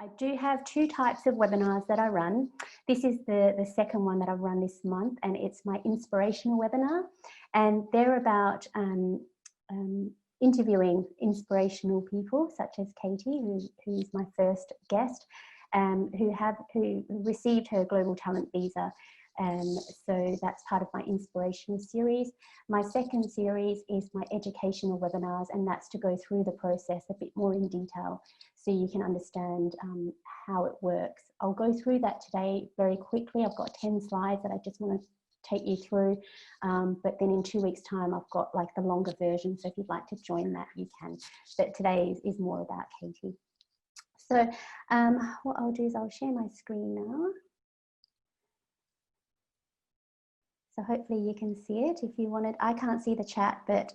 I do have two types of webinars that I run. This is the second one that I've run this month, and it's my inspirational webinar. And they're about interviewing inspirational people such as Katie, who's my first guest, who received her global talent visa. So that's part of my inspirational series. My second series is my educational webinars, and that's to go through the process a bit more in detail so you can understand how it works. I'll go through that today very quickly. I've got 10 slides that I just want to take you through, but then in 2 weeks' time I've got like the longer version, so if you'd like to join that you can. But today is more about Katie. So what I'll do is I'll share my screen now. So hopefully you can see it. If you wanted, I can't see the chat, but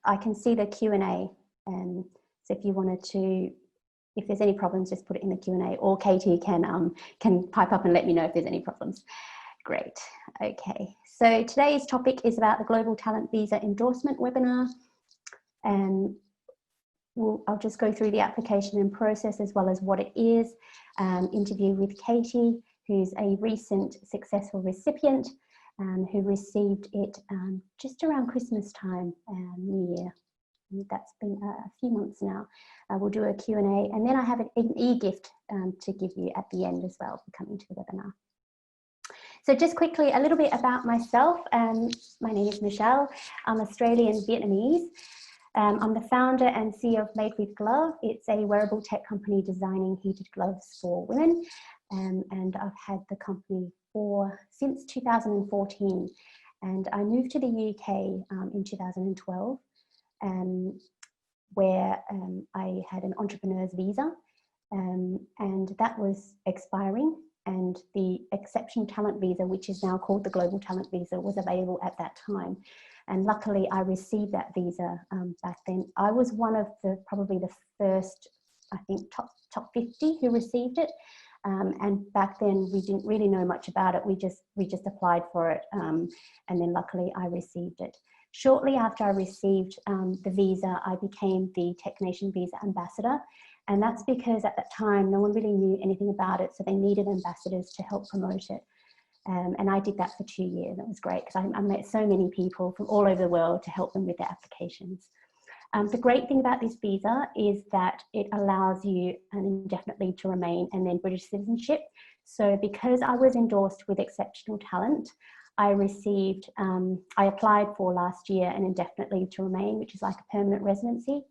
I can see the Q&A. So if you wanted to, if there's any problems, just put it in the Q&A, or Katie can pipe up and let me know if there's any problems. Great. Okay. So today's topic is about the Global Talent Visa Endorsement webinar. I'll just go through the application and process as well as what it is. Interview with Katie, who's a recent successful recipient who received it just around Christmas time, New Year. That's been a few months now. We'll do a Q&A, and then I have an e-gift to give you at the end as well for coming to the webinar. So just quickly, a little bit about myself. My name is Michelle. I'm Australian Vietnamese. I'm the founder and CEO of Made with Glove. It's a wearable tech company designing heated gloves for women. And I've had the company since 2014. And I moved to the UK in 2012, where I had an entrepreneur's visa, and that was expiring. And the exceptional talent visa, which is now called the global talent visa, was available at that time. And luckily I received that visa back then. I was one of probably the first, I think, top 50 who received it. And back then we didn't really know much about it. We just applied for it. And then luckily I received it. Shortly after I received the visa, I became the Tech Nation Visa Ambassador. And that's because at that time, no one really knew anything about it. So they needed ambassadors to help promote it. And I did that for 2 years. That was great because I met so many people from all over the world to help them with their applications. The great thing about this visa is that it allows you an indefinite leave to remain and then British citizenship. So because I was endorsed with exceptional talent, I received, I applied for last year an indefinite leave to remain, which is like a permanent residency.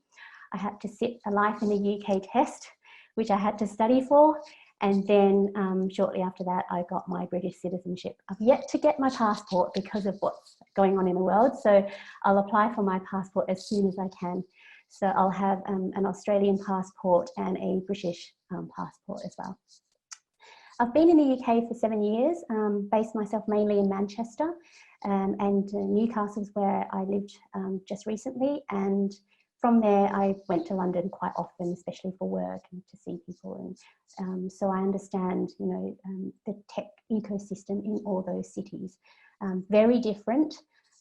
I had to sit a life in the UK test, which I had to study for. And then shortly after that, I got my British citizenship. I've yet to get my passport because of what's going on in the world. So I'll apply for my passport as soon as I can. So I'll have an Australian passport and a British passport as well. I've been in the UK for 7 years, based myself mainly in Manchester, and Newcastle's where I lived just recently. And from there, I went to London quite often, especially for work and to see people. And so I understand, you know, the tech ecosystem in all those cities. Very different,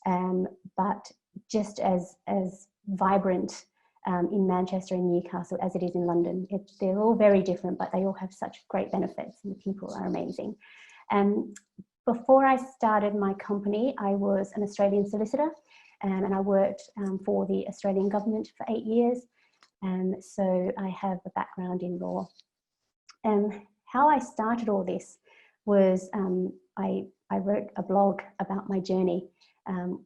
but just as vibrant in Manchester and Newcastle as it is in London. They're all very different, but they all have such great benefits, and the people are amazing. Before I started my company, I was an Australian solicitor. And I worked for the Australian government for 8 years. So I have a background in law. How I started all this was I wrote a blog about my journey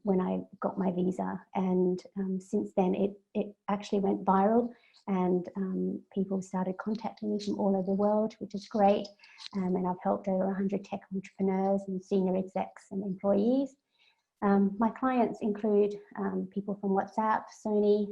when I got my visa. And since then, it actually went viral, and people started contacting me from all over the world, which is great. And I've helped over 100 tech entrepreneurs and senior execs and employees. My clients include people from WhatsApp, Sony,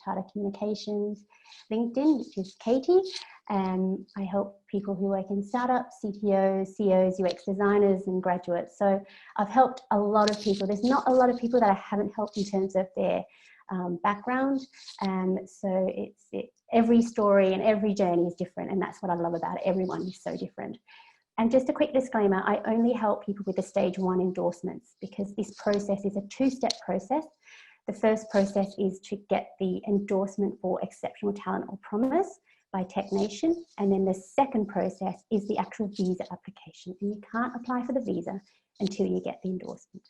Tata Communications, LinkedIn, which is Katie. I help people who work in startups, CTOs, CEOs, UX designers, and graduates. So I've helped a lot of people. There's not a lot of people that I haven't helped in terms of their background. So every story and every journey is different, and that's what I love about it. Everyone is so different. And just a quick disclaimer, I only help people with the stage 1 endorsements because this process is a 2-step process. The first process is to get the endorsement for exceptional talent or promise, by TechNation. And then the second process is the actual visa application. And you can't apply for the visa until you get the endorsement.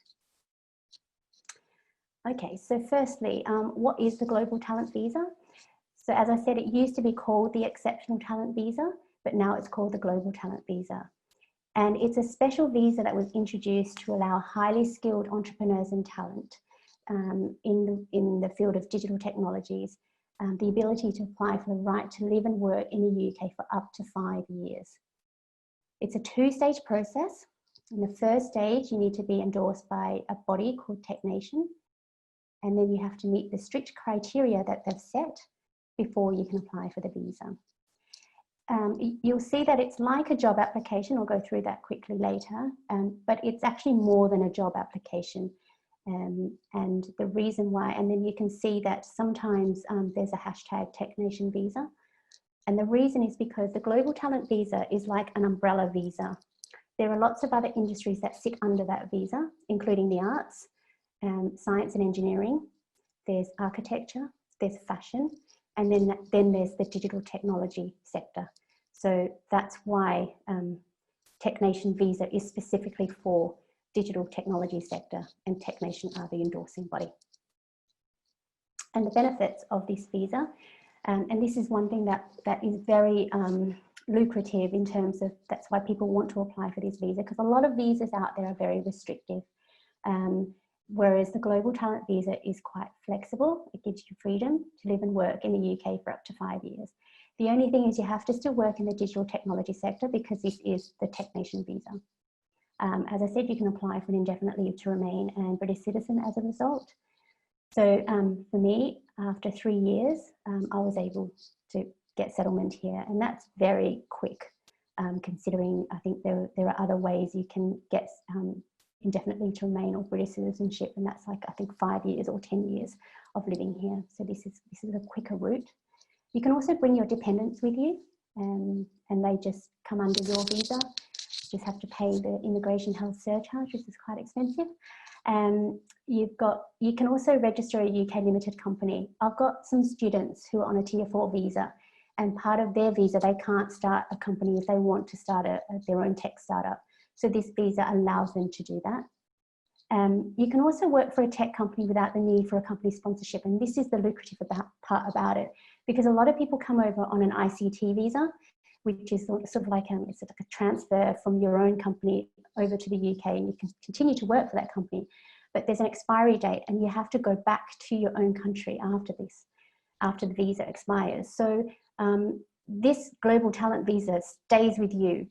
Okay, so firstly, what is the Global Talent Visa? So as I said, it used to be called the Exceptional Talent Visa, but now it's called the Global Talent Visa. And it's a special visa that was introduced to allow highly skilled entrepreneurs and talent in the field of digital technologies, the ability to apply for the right to live and work in the UK for up to 5 years. It's a two-stage process. In the first stage, you need to be endorsed by a body called TechNation, and then you have to meet the strict criteria that they've set before you can apply for the visa. You'll see that it's like a job application. I'll go through that quickly later, but it's actually more than a job application. And the reason why, and then you can see that sometimes there's a hashtag TechNation visa. And the reason is because the Global Talent Visa is like an umbrella visa. There are lots of other industries that sit under that visa, including the arts, science and engineering, there's architecture, there's fashion, and then there's the digital technology sector. So that's why TechNation visa is specifically for digital technology sector, and TechNation are the endorsing body. And the benefits of this visa, and this is one thing that is very lucrative in terms of, that's why people want to apply for this visa, because a lot of visas out there are very restrictive. Whereas the Global Talent Visa is quite flexible. It gives you freedom to live and work in the UK for up to 5 years. The only thing is you have to still work in the digital technology sector because this is the TechNation visa. As I said, you can apply for an indefinite leave to remain and British citizen as a result. So for me, after 3 years, I was able to get settlement here, and that's very quick, considering I think there are other ways you can get indefinite leave to remain or British citizenship, and that's like I think 5 years or 10 years of living here. So this is a quicker route. You can also bring your dependents with you, and they just come under your visa. You just have to pay the immigration health surcharge, which is quite expensive. You can also register a UK limited company. I've got some students who are on a tier 4 visa, and part of their visa, they can't start a company if they want to start their own tech startup. So this visa allows them to do that. You can also work for a tech company without the need for a company sponsorship. And this is the lucrative part about it, because a lot of people come over on an ICT visa, which is sort of like it's like a transfer from your own company over to the UK, and you can continue to work for that company. But there's an expiry date, and you have to go back to your own country after the visa expires. So this Global Talent Visa stays with you.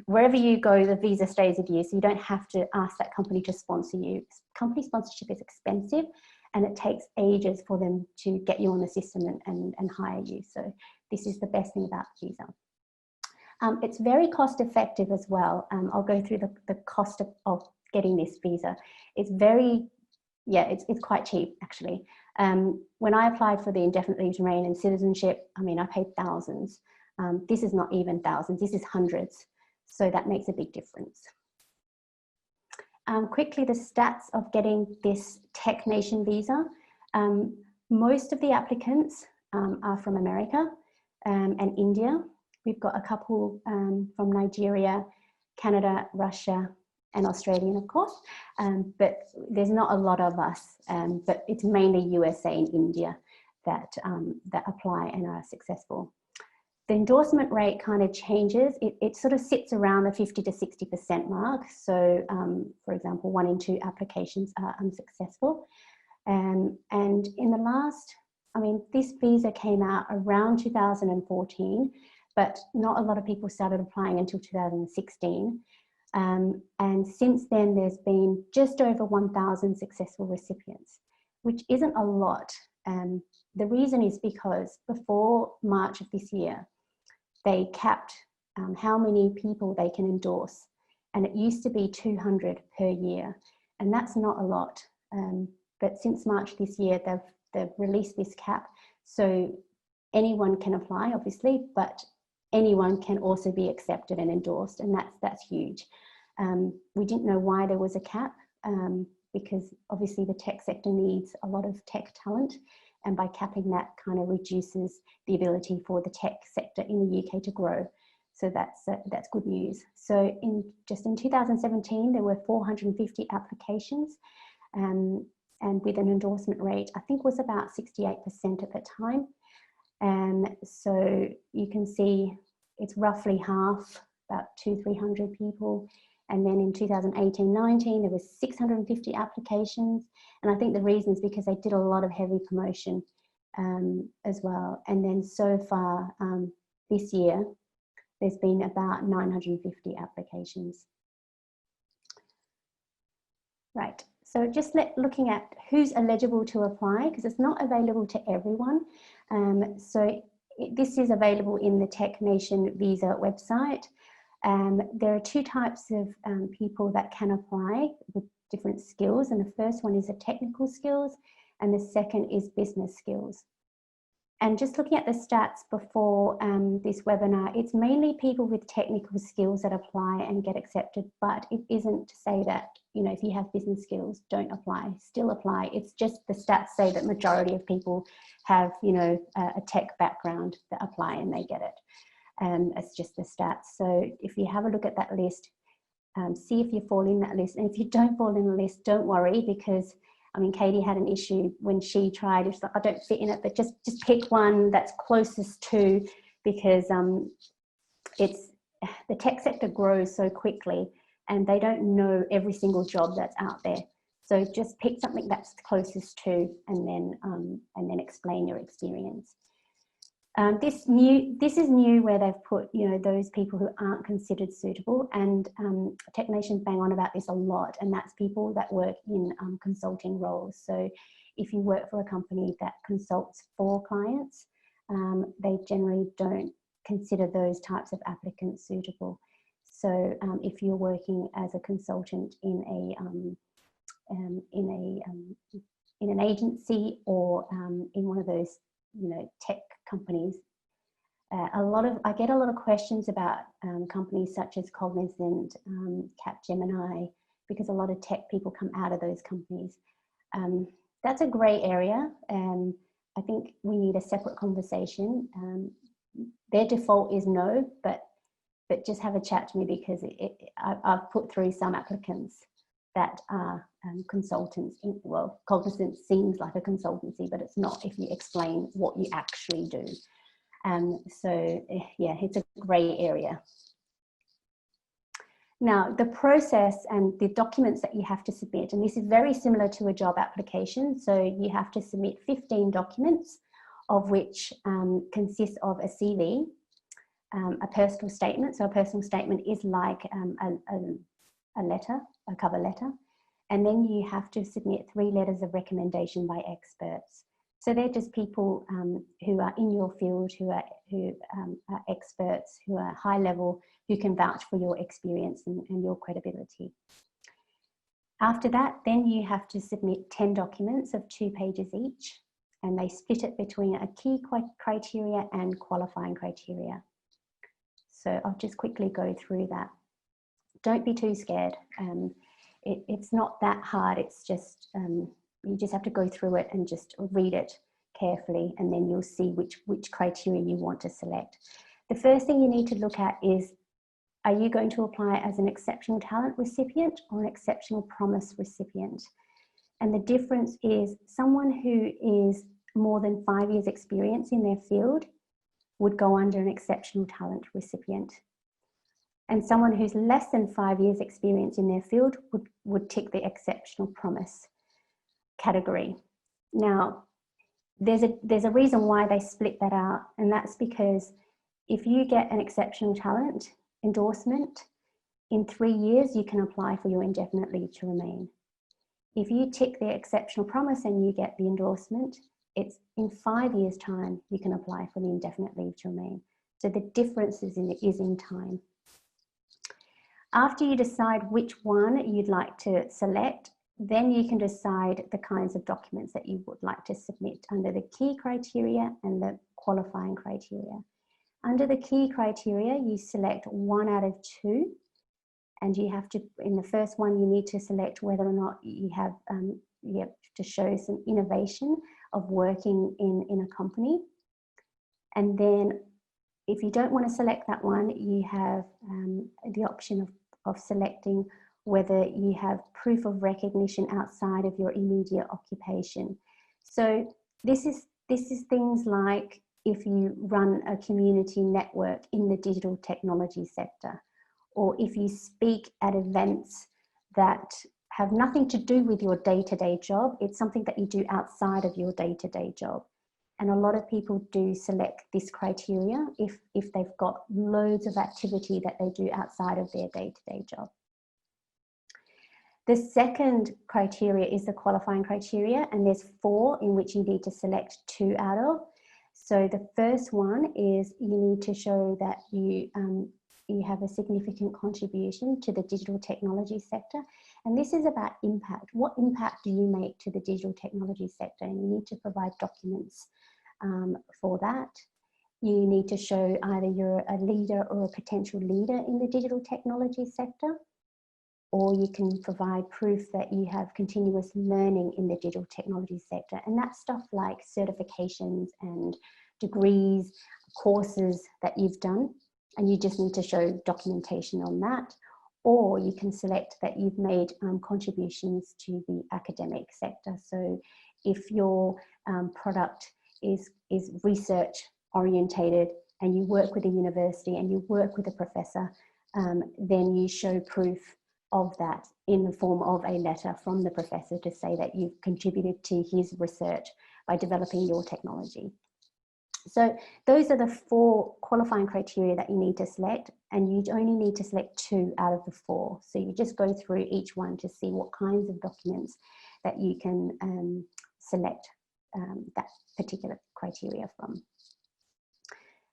Wherever you go, the visa stays with you, so you don't have to ask that company to sponsor you. Company sponsorship is expensive, and it takes ages for them to get you on the system and hire you. So this is the best thing about the visa. It's very cost effective as well. I'll go through the cost of getting this visa. It's quite cheap actually. When I applied for the indefinite leave to remain and citizenship, I mean, I paid thousands. This is not even thousands, this is hundreds. So that makes a big difference. Quickly, the stats of getting this TechNation visa. Most of the applicants are from America and India. We've got a couple from Nigeria, Canada, Russia, and Australian, of course. But there's not a lot of us, but it's mainly USA and India that apply and are successful. The endorsement rate kind of changes. It sort of sits around the 50 to 60% mark. So, for example, 1 in 2 applications are unsuccessful. And in the last, this visa came out around 2014, but not a lot of people started applying until 2016. And since then, there's been just over 1,000 successful recipients, which isn't a lot. The reason is because before March of this year, they capped how many people they can endorse. And it used to be 200 per year. And that's not a lot. But since March this year, they've released this cap. So anyone can apply, obviously, but anyone can also be accepted and endorsed. And that's huge. We didn't know why there was a cap, because obviously the tech sector needs a lot of tech talent. And by capping that, kind of reduces the ability for the tech sector in the UK to grow. So that's good news. So just in 2017, there were 450 applications, and with an endorsement rate, I think was about 68% at the time. So you can see it's roughly half, about 200-300 people. And then in 2018-19, there was 650 applications. And I think the reason is because they did a lot of heavy promotion as well. And then so far this year, there's been about 950 applications. Right, so just looking at who's eligible to apply, because it's not available to everyone. This is available in the Tech Nation visa website. There are two types of people that can apply with different skills, and the first one is the technical skills, and the second is business skills. And just looking at the stats before this webinar, it's mainly people with technical skills that apply and get accepted, but it isn't to say that, you know, if you have business skills, don't apply, still apply. It's just the stats say that majority of people have, you know, a tech background that apply and they get it. It's just the stats. So if you have a look at that list, see if you fall in that list. And if you don't fall in the list, don't worry, because I mean, Katie had an issue when she tried. It's like, I don't fit in it, but just pick one that's closest to, because it's the tech sector grows so quickly and they don't know every single job that's out there. So just pick something that's closest to, and then explain your experience. This is new, where they've put, you know, those people who aren't considered suitable, and Tech Nation bang on about this a lot, and that's people that work in consulting roles. So if you work for a company that consults for clients, they generally don't consider those types of applicants suitable. So if you're working as a consultant in an agency or in one of those, you know, tech companies, I get a lot of questions about companies such as Cognizant, Capgemini, because a lot of tech people come out of those companies. That's a grey area, and I think we need a separate conversation. Their default is no, but just have a chat to me, because I've put through some applicants that are consultants. Well, Cognizant seems like a consultancy, but it's not if you explain what you actually do. So yeah, it's a grey area. Now, the process and the documents that you have to submit, and this is very similar to a job application. So you have to submit 15 documents, of which consists of a CV, a personal statement. So a personal statement is like a letter, a cover letter. And then you have to submit 3 letters of recommendation by experts. So they're just people who are in your field, who are experts, who are high level, who can vouch for your experience and your credibility. After that, then you have to submit 10 documents of 2 pages each, and they split it between a key criteria and qualifying criteria. So I'll just quickly go through that. Don't be too scared. It's not that hard. It's just, you just have to go through it and just read it carefully, and then you'll see which criteria you want to select. The first thing you need to look at is, are you going to apply as an exceptional talent recipient or an exceptional promise recipient? And the difference is, someone who is more than 5 years experience in their field would go under an exceptional talent recipient. And someone who's less than 5 years experience in their field would tick the exceptional promise category. Now, there's a reason why they split that out, and that's because if you get an exceptional talent endorsement, in 3 years you can apply for your indefinite leave to remain. If you tick the exceptional promise and you get the endorsement, it's in 5 years' time you can apply for the indefinite leave to remain. So the difference is in time. After you decide which one you'd like to select, then you can decide the kinds of documents that you would like to submit under the key criteria and the qualifying criteria. Under the key criteria, you select 1 out of 2, and you have to, in the first one, you need to select whether or not you have to show some innovation, of working in a company. And then if you don't want to select that one, you have the option of selecting whether you have proof of recognition outside of your immediate occupation. So this is things like if you run a community network in the digital technology sector, or if you speak at events that have nothing to do with your day-to-day job, it's something that you do outside of your day-to-day job. And a lot of people do select this criteria if they've got loads of activity that they do outside of their day-to-day job. The second criteria is the qualifying criteria, and there's 4 in which you need to select 2 out of. So the first one is you need to show that you have a significant contribution to the digital technology sector. And this is about impact. What impact do you make to the digital technology sector? And you need to provide documents for that. You need to show either you're a leader or a potential leader in the digital technology sector, or you can provide proof that you have continuous learning in the digital technology sector. And that's stuff like certifications and degrees, courses that you've done, and you just need to show documentation on that. Or you can select that you've made contributions to the academic sector. So if your product is research orientated and you work with a university and you work with a professor, then you show proof of that in the form of a letter from the professor to say that you've contributed to his research by developing your technology. So those are the 4 qualifying criteria that you need to select, and you only need to select 2 out of the 4. So you just go through each one to see what kinds of documents that you can select that particular criteria from.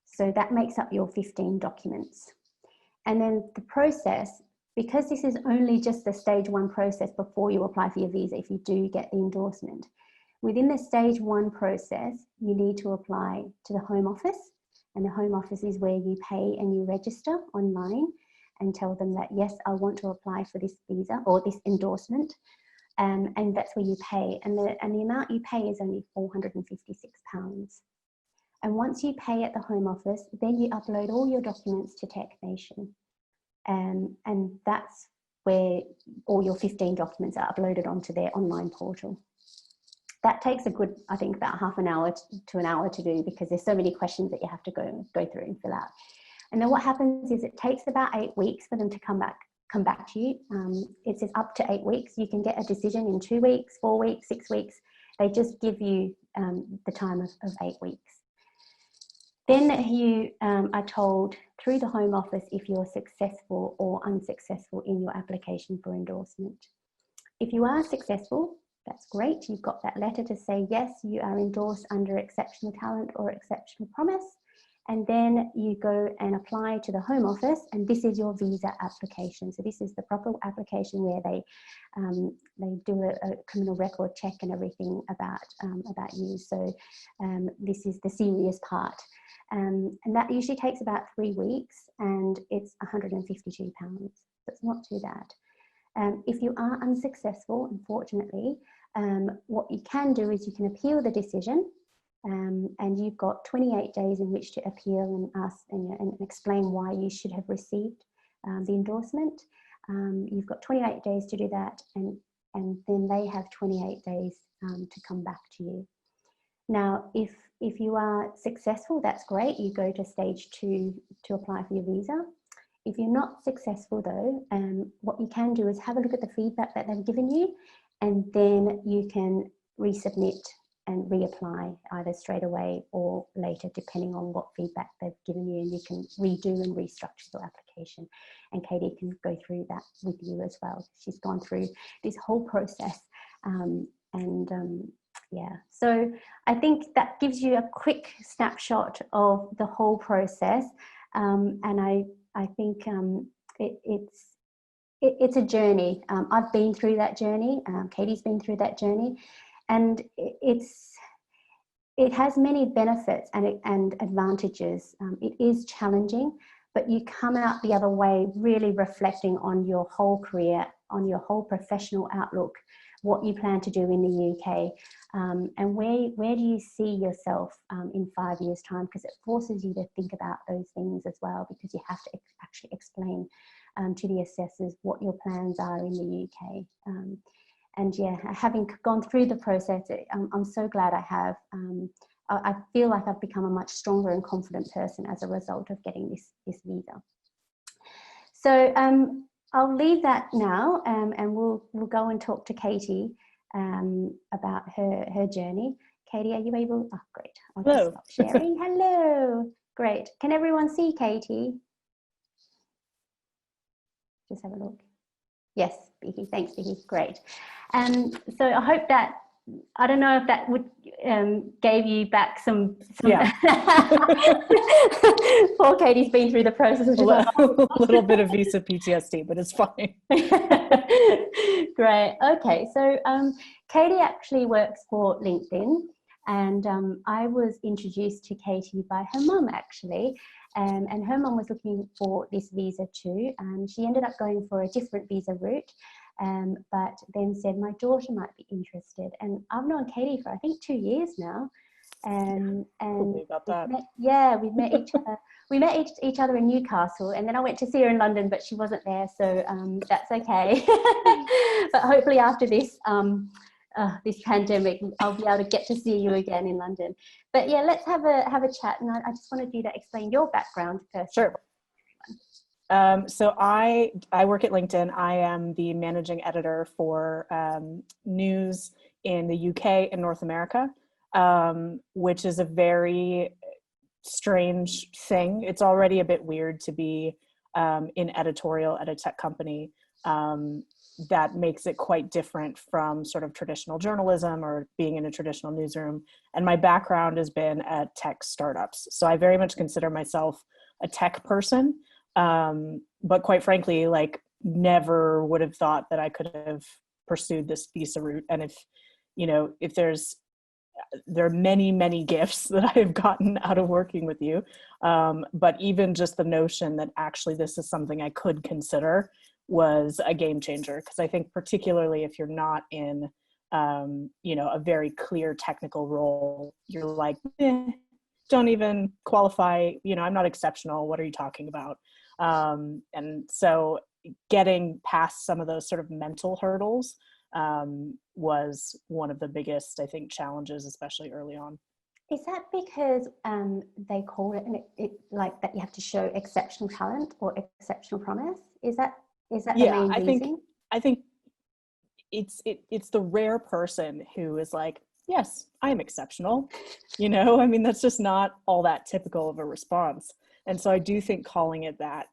So that makes up your 15 documents. And then the process, because this is only just the stage 1 process before you apply for your visa, if you do get the endorsement, within the stage 1 process, you need to apply to the Home Office, and the Home Office is where you pay and you register online and tell them that, yes, I want to apply for this visa or this endorsement, and that's where you pay. And the amount you pay is only £456. And once you pay at the Home Office, then you upload all your documents to TechNation. And that's where all your 15 documents are uploaded onto their online portal. That takes a good, I think, about half an hour to an hour to do, because there's so many questions that you have to go through and fill out. And then what happens is it takes about 8 weeks for them to come back to you. It says up to 8 weeks. You can get a decision in 2 weeks, 4 weeks, 6 weeks. They just give you the time of 8 weeks. Then you are told through the Home Office if you're successful or unsuccessful in your application for endorsement. If you are successful, that's great. You've got that letter to say, yes, you are endorsed under exceptional talent or exceptional promise. And then you go and apply to the Home Office, and this is your visa application. So this is the proper application where they do a criminal record check and everything about you. So this is the serious part. And that usually takes about 3 weeks, and it's £152. So it's not too bad. If you are unsuccessful, unfortunately, what you can do is you can appeal the decision, and you've got 28 days in which to appeal and ask and explain why you should have received the endorsement. You've got 28 days to do that, and then they have 28 days to come back to you. Now, if you are successful, that's great. You go to stage 2 to apply for your visa. If you're not successful though, what you can do is have a look at the feedback that they've given you, and then you can resubmit and reapply either straight away or later, depending on what feedback they've given you, and you can redo and restructure your application. And Katie can go through that with you as well. She's gone through this whole process. Yeah, so I think that gives you a quick snapshot of the whole process. And I think it's a journey. I've been through that journey. Katie's been through that journey, and it has many benefits and advantages. It is challenging, but you come out the other way really reflecting on your whole career, on your whole professional outlook, what you plan to do in the UK, and where do you see yourself in 5 years' time? Because it forces you to think about those things as well, because you have to actually explain to the assessors what your plans are in the UK. And yeah, having gone through the process, I'm so glad I have. I feel like I've become a much stronger and confident person as a result of getting this visa. So I'll leave that now, and we'll go and talk to Katie about her journey. Katie, are you able? Oh, great. I'll just stop sharing. Hello. Great. Can everyone see Katie? Just have a look. Yes, Vicky. Thanks, Vicky. Great. So I hope that, I don't know if that would gave you back some yeah. Poor Katie's been through the process of a little bit of visa PTSD, but it's fine. Great. Okay, so Katie actually works for LinkedIn, and I was introduced to Katie by her mum actually, and her mum was looking for this visa too. She ended up going for a different visa route, but then said my daughter might be interested. And I've known Katie for I think 2 years now, and about that. We've met each other. We met each other in Newcastle, and then I went to see her in London, but she wasn't there, so that's okay. But hopefully after this this pandemic, I'll be able to get to see you again in London. But yeah, let's have a chat, and I just wanted you to explain your background first. Sure. So I work at LinkedIn. I am the managing editor for news in the UK and North America, which is a very strange thing. It's already a bit weird to be in editorial at a tech company. That makes it quite different from sort of traditional journalism or being in a traditional newsroom. And my background has been at tech startups. So I very much consider myself a tech person. But quite frankly, like, never would have thought that I could have pursued this visa route. And if there are many, many gifts that I have gotten out of working with you. But even just the notion that actually this is something I could consider was a game changer. Because I think particularly if you're not in, a very clear technical role, you're like, don't even qualify, I'm not exceptional. What are you talking about? And so getting past some of those sort of mental hurdles was one of the biggest, I think, challenges, especially early on. Is that because they call it like that you have to show exceptional talent or exceptional promise? Is that the main reason? I think it's the rare person who is like, yes, I'm exceptional. That's just not all that typical of a response. And so I do think calling it that,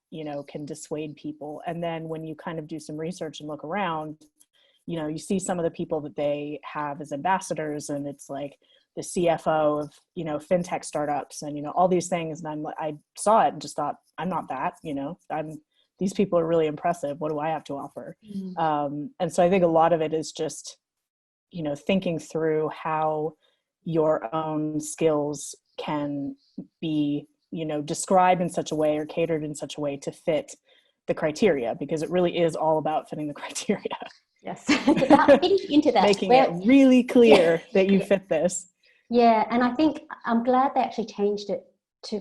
can dissuade people. And then when you kind of do some research and look around, you see some of the people that they have as ambassadors, and it's like the CFO of, fintech startups and, all these things. And I saw it and just thought, I'm not that, these people are really impressive. What do I have to offer? And so I think a lot of it is just, thinking through how your own skills can be, described in such a way or catered in such a way to fit the criteria, because it really is all about fitting the criteria. Yes, it's about fitting into that. Making it really clear that you fit this. Yeah, and I think I'm glad they actually changed it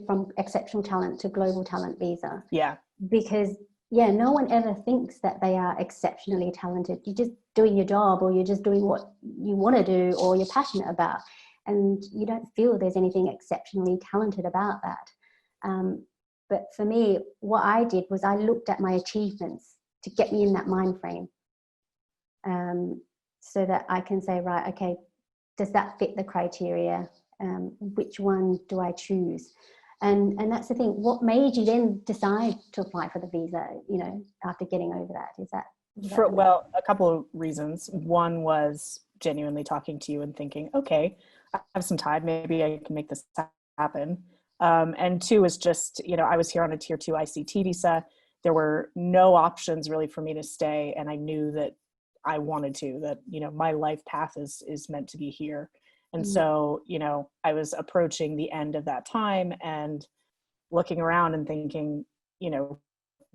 from exceptional talent to global talent visa. Yeah. Because no one ever thinks that they are exceptionally talented. You're just doing your job, or you're just doing what you want to do or you're passionate about. And you don't feel there's anything exceptionally talented about that. But for me, what I did was I looked at my achievements to get me in that mind frame, so that I can say, right, okay, does that fit the criteria? Which one do I choose? And that's the thing. What made you then decide to apply for the visa, after getting over that? Is that well, a couple of reasons. One was genuinely talking to you and thinking, okay, I have some time, maybe I can make this happen. And two is just, I was here on a tier 2 ICT visa. There were no options really for me to stay. And I knew that I wanted to, that, my life path is meant to be here. And so, I was approaching the end of that time and looking around and thinking,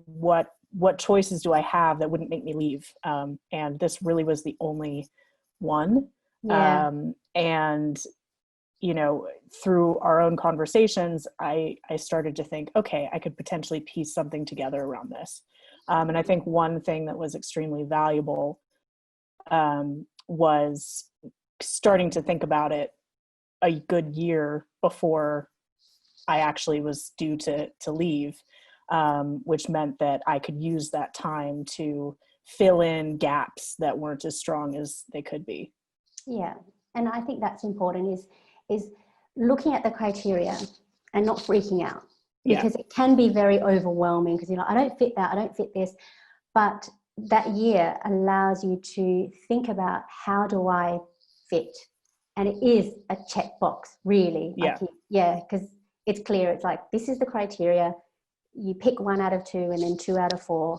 what what choices do I have that wouldn't make me leave? And this really was the only one. Yeah. And, you know, through our own conversations, I started to think, okay, I could potentially piece something together around this. And I think one thing that was extremely valuable was starting to think about it a good year before I actually was due to leave, which meant that I could use that time to fill in gaps that weren't as strong as they could be. Yeah. And I think that's important is looking at the criteria and not freaking out, because it can be very overwhelming because you're like, I don't fit that, I don't fit this. But that year allows you to think about, how do I fit? And it is a checkbox, really. Because it's clear. It's like, this is the criteria. You pick 1 out of 2 and then 2 out of 4,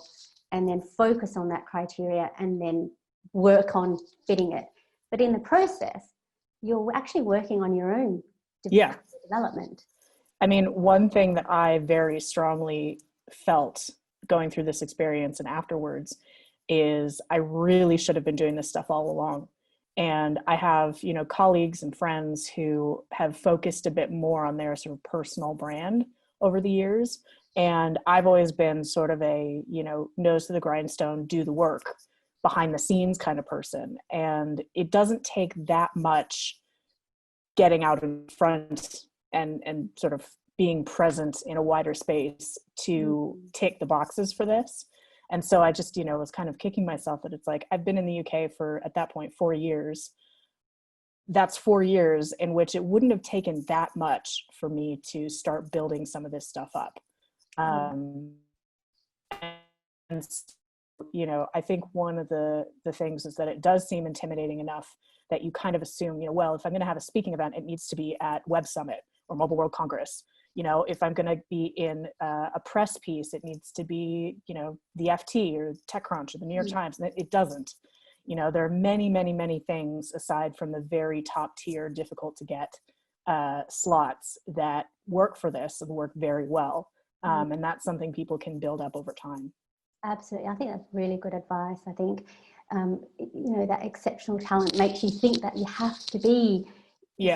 and then focus on that criteria and then work on fitting it. But in the process, you're actually working on your own development. I mean, one thing that I very strongly felt going through this experience and afterwards is I really should have been doing this stuff all along. And I have, you know, colleagues and friends who have focused a bit more on their sort of personal brand over the years. And I've always been sort of a, you know, nose to the grindstone, do the work, behind the scenes kind of person. And it doesn't take that much getting out in front and sort of being present in a wider space to tick the boxes for this. And so I just, you know, was kind of kicking myself that it's like, I've been in the UK for, at that point, 4 years. That's 4 years in which it wouldn't have taken that much for me to start building some of this stuff up. And, you know, I think one of the things is that it does seem intimidating enough that you kind of assume, you know, well, if I'm going to have a speaking event, it needs to be at Web Summit or Mobile World Congress. You know, if I'm going to be in a press piece, it needs to be, you know, the FT or TechCrunch or the New York Times. And it doesn't. You know, there are many, many, many things aside from the very top tier, difficult to get slots that work for this and work very well. And that's something people can build up over time. Absolutely. I think that's really good advice. I think, you know, that exceptional talent makes you think that you have to be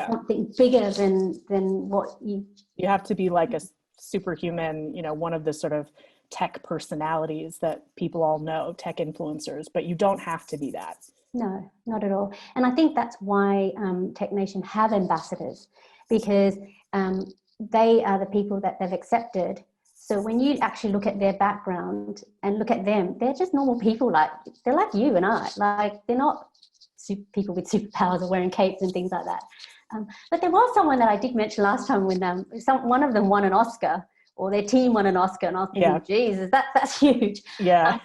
something bigger than what you have to be, like a superhuman, you know, one of the sort of tech personalities that people all know, tech influencers, but you don't have to be that. No, not at all. And I think that's why Tech Nation have ambassadors, because they are the people that they've accepted. So when you actually look at their background and look at them, they're just normal people. They're like you and I. Like, they're not people with superpowers or wearing capes and things like that. But there was someone that I did mention last time when one of them won an Oscar, or their team won an Oscar, and I was thinking, Jesus, that's huge. Yeah.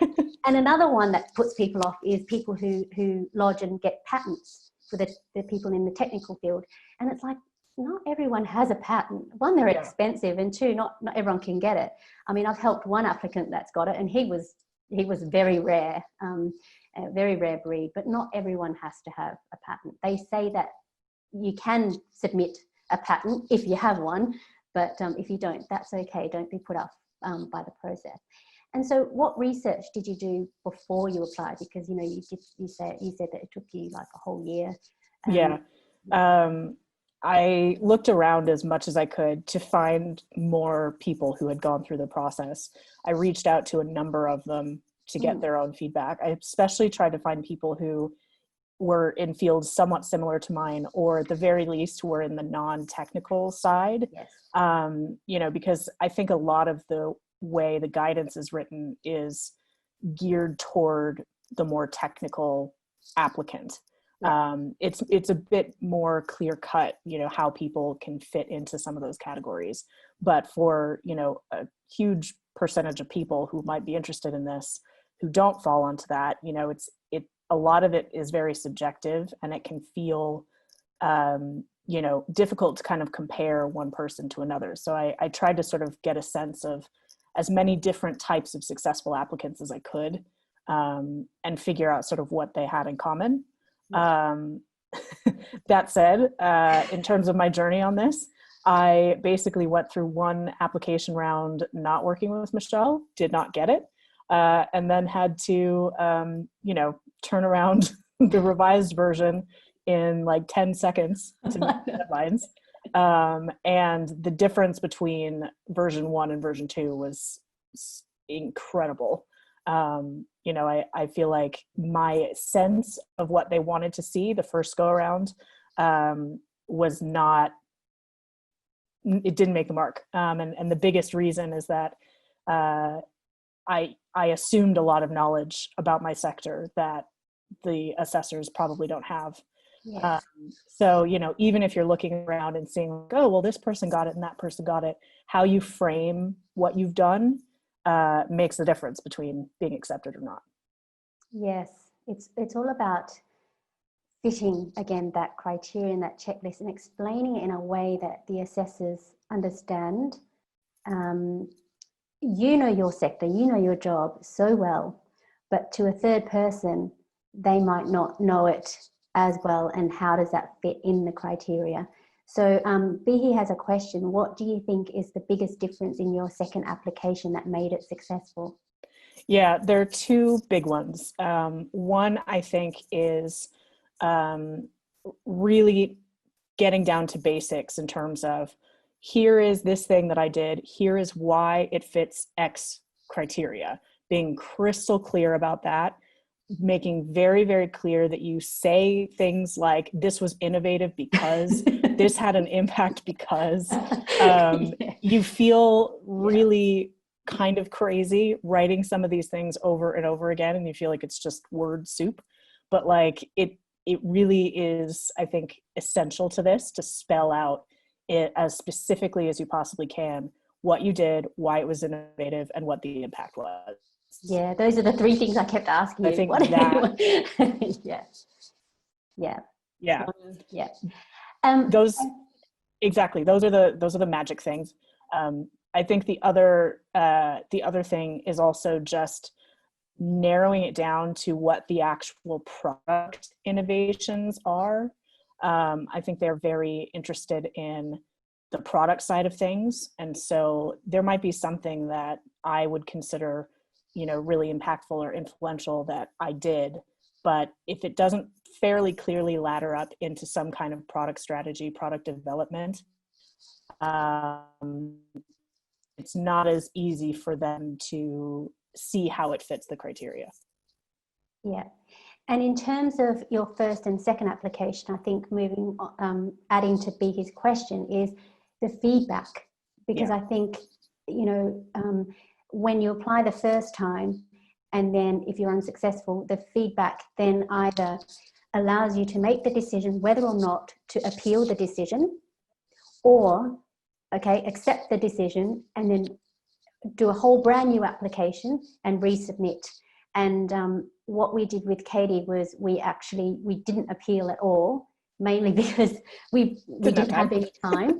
And another one that puts people off is people who lodge and get patents for the people in the technical field. And it's like, not everyone has a patent. One, they're expensive, and two, not everyone can get it. I mean, I've helped one applicant that's got it, and he was very rare, a very rare breed, but not everyone has to have a patent. They say that you can submit a patent if you have one, but if you don't, that's okay. Don't be put off by the process. And so what research did you do before you applied? Because, you know, you said that it took you like a whole year. I looked around as much as I could to find more people who had gone through the process. I reached out to a number of them to get their own feedback. I especially tried to find people who were in fields somewhat similar to mine, or at the very least were in the non-technical side. You know, because I think a lot of the way the guidance is written is geared toward the more technical applicant. It's a bit more clear cut, you know, how people can fit into some of those categories. But for, you know, a huge percentage of people who might be interested in this, who don't fall onto that, you know, a lot of it is very subjective, and it can feel, you know, difficult to kind of compare one person to another. So I tried to sort of get a sense of as many different types of successful applicants as I could, and figure out sort of what they had in common. That said, in terms of my journey on this, I basically went through one application round not working with Michelle, did not get it. and then had to, turn around the revised version in like 10 seconds to meet deadlines. And the difference between version 1 and version 2 was incredible. I feel like my sense of what they wanted to see the first go around was not, it didn't make the mark. And the biggest reason is that I assumed a lot of knowledge about my sector that the assessors probably don't have. Yes. So, even if you're looking around and seeing, like, oh, well, this person got it and that person got it, how you frame what you've done makes the difference between being accepted or not. Yes, it's all about fitting, again, that criteria and that checklist and explaining it in a way that the assessors understand. Your sector, your job so well, but to a third person, they might not know it as well, and how does that fit in the criteria? So Bihi has a question. What do you think is the biggest difference in your second application that made it successful? Yeah, there are two big ones. One, I think, is really getting down to basics in terms of, here is this thing that I did, here is why it fits X criteria. Being crystal clear about that, making very, very clear that you say things like, this was innovative because this had an impact because you feel really kind of crazy writing some of these things over and over again, and you feel like it's just word soup. But like it really is, I think, essential to this to spell out it as specifically as you possibly can, what you did, why it was innovative, and what the impact was. Yeah, those are the three things I kept asking you. I think that yeah. Those exactly. Those are the magic things. I think the other thing is also just narrowing it down to what the actual product innovations are. I think they're very interested in the product side of things, and so there might be something that I would consider, really impactful or influential that I did, but if it doesn't fairly clearly ladder up into some kind of product strategy, product development, it's not as easy for them to see how it fits the criteria. Yeah. And in terms of your first and second application, I think adding to Biki's question is the feedback, because I think, when you apply the first time, and then if you're unsuccessful, the feedback then either allows you to make the decision whether or not to appeal the decision, or, accept the decision and then do a whole brand new application and resubmit. And what we did with Katie was we didn't appeal at all, mainly because we didn't have any time.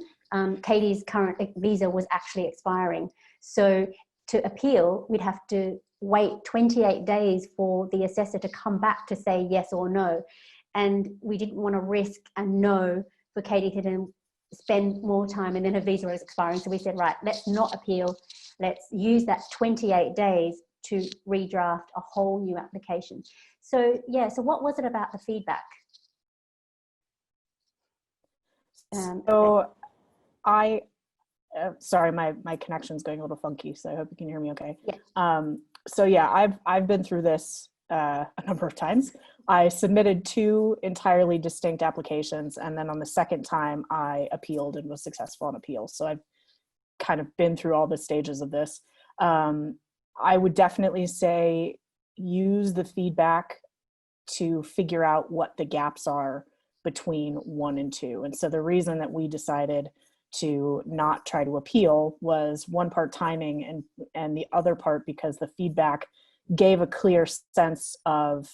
Katie's current visa was actually expiring. So to appeal, we'd have to wait 28 days for the assessor to come back to say yes or no. And we didn't want to risk a no for Katie to then spend more time and then her visa was expiring. So we said, right, let's not appeal. Let's use that 28 days to redraft a whole new application. So so what was it about the feedback? Sorry, my connection's going a little funky, so I hope you can hear me okay. Yeah. I've been through this a number of times. I submitted 2 entirely distinct applications, and then on the second time I appealed and was successful on appeal. So I've kind of been through all the stages of this. I would definitely say use the feedback to figure out what the gaps are between 1 and 2. And so the reason that we decided to not try to appeal was one part timing, and the other part because the feedback gave a clear sense of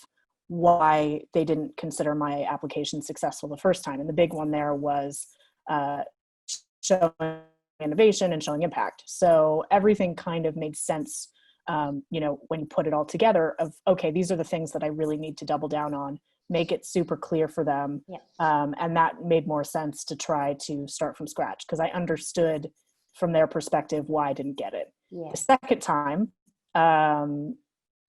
why they didn't consider my application successful the first time. And the big one there was showing innovation and showing impact. So everything kind of made sense, when you put it all together of, okay, these are the things that I really need to double down on, make it super clear for them. Yeah. And that made more sense to try to start from scratch because I understood from their perspective why I didn't get it. Yeah. The second time,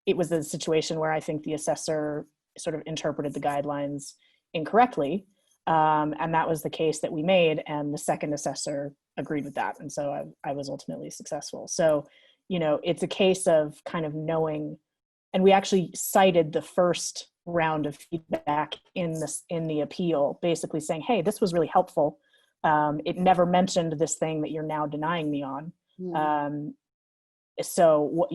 it was a situation where I think the assessor sort of interpreted the guidelines incorrectly. And that was the case that we made, and the second assessor agreed with that. And so I was ultimately successful. So, it's a case of kind of knowing, and we actually cited the first round of feedback in the appeal, basically saying, hey, this was really helpful. It never mentioned this thing that you're now denying me on. So,